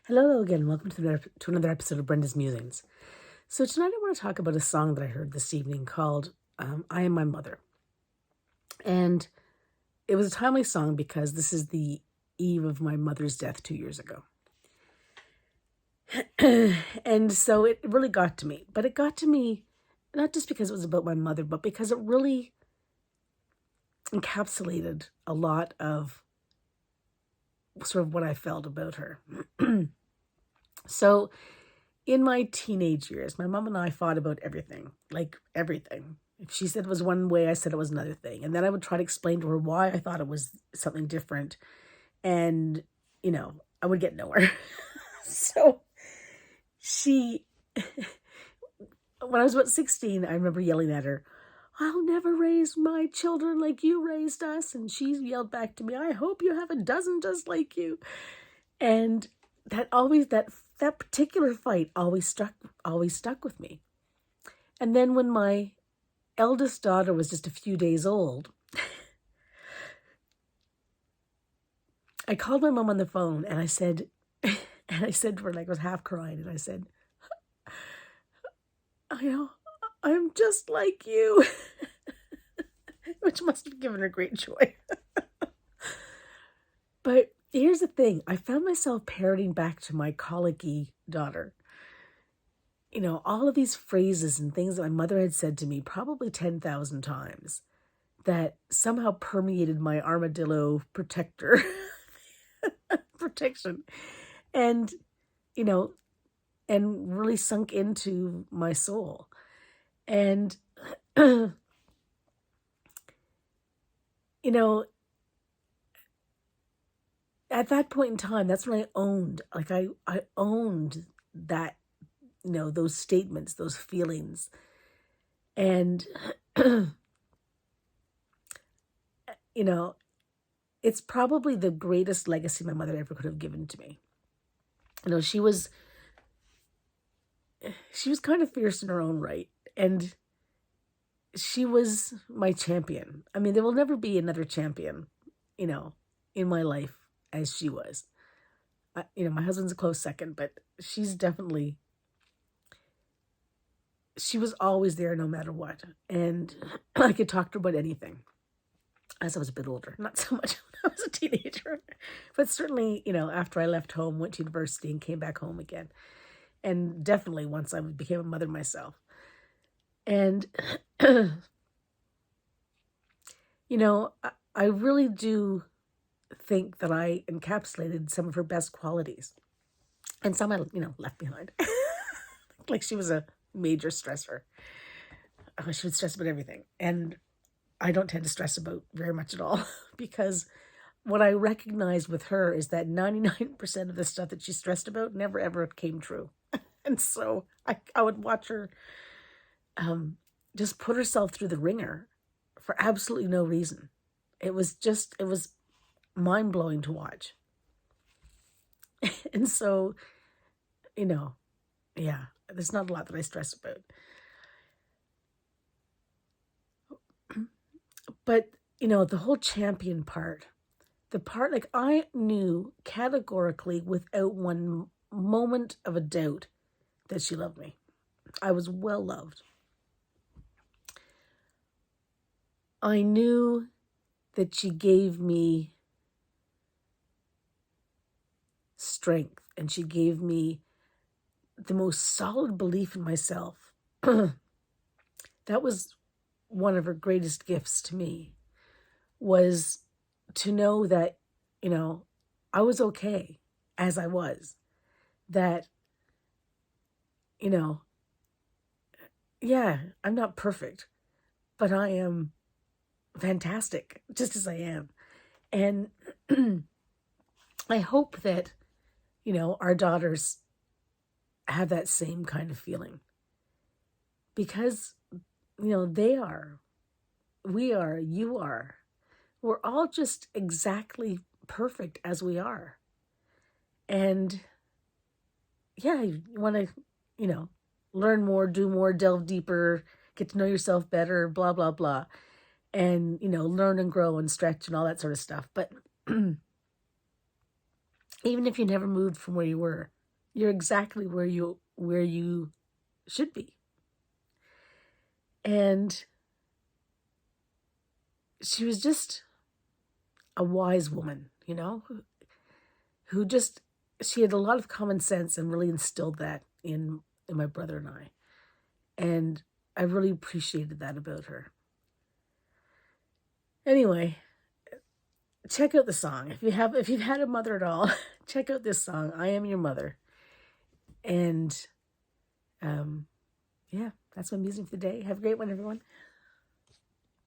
Hello again. Welcome to another episode of Brenda's Musings. So tonight I want to talk about a song that I heard this evening called "I Am My Mother," and it was a timely song because this is the eve of my mother's death 2 years ago, and so it really got to me. But it got to me not just because it was about my mother, but because it really encapsulated a lot of sort of what I felt about her. So in my teenage years, my mom and I fought about everything, like everything. If she said it was one way, I said it was another thing. And then I would try to explain to her why I thought it was something different. And, I would get nowhere. So she, when I was about 16, I remember yelling at her, "I'll never raise my children like you raised us." And she yelled back to me, "I hope you have a dozen just like you." And that particular fight always stuck with me. And then when my eldest daughter was just a few days old, I called my mom on the phone and I said to her, like I was half crying, and I said, I'm just like you," which must have given her great joy. But here's the thing. I found myself parroting back to my colicky daughter, all of these phrases and things that my mother had said to me probably 10,000 times that somehow permeated my armadillo protector protection and, you know, and really sunk into my soul. And, you know, at that point in time, that's when I owned that, those statements, those feelings. And, it's probably the greatest legacy my mother ever could have given to me. She was kind of fierce in her own right, and she was my champion. I mean, there will never be another champion, in my life as she was. My husband's a close second, but she was always there no matter what. And I could talk to her about anything as I was a bit older, not so much when I was a teenager, but certainly, after I left home, went to university and came back home again. And definitely once I became a mother myself. And, I really do think that I encapsulated some of her best qualities. And some I, left behind. Like she was a major stressor. She would stress about everything. And I don't tend to stress about very much at all because what I recognized with her is that 99% of the stuff that she stressed about never ever came true. And so I would watch her just put herself through the ringer for absolutely no reason. It was mind-blowing to watch. And so, yeah, there's not a lot that I stress about. But, the whole champion part, the part, like, I knew categorically without one moment of a doubt that she loved me. I was well loved. I knew that she gave me strength and she gave me the most solid belief in myself. That was one of her greatest gifts to me, was to know that, I was okay as I was. That, yeah, I'm not perfect, but I am fantastic just as I am. And I hope that, our daughters have that same kind of feeling, because, they are, we are, you are, we're all just exactly perfect as we are. And yeah, you want to, learn more, do more, delve deeper, get to know yourself better, blah, blah, blah. And, learn and grow and stretch and all that sort of stuff. But Even if you never moved from where you were, you're exactly where you should be. And she was just a wise woman, who just, she had a lot of common sense and really instilled that in my brother and I. And I really appreciated that about her. Anyway, check out the song. If you've had a mother at all, check out this song, I Am Your Mother. And yeah, that's my music for the day. Have a great one, everyone.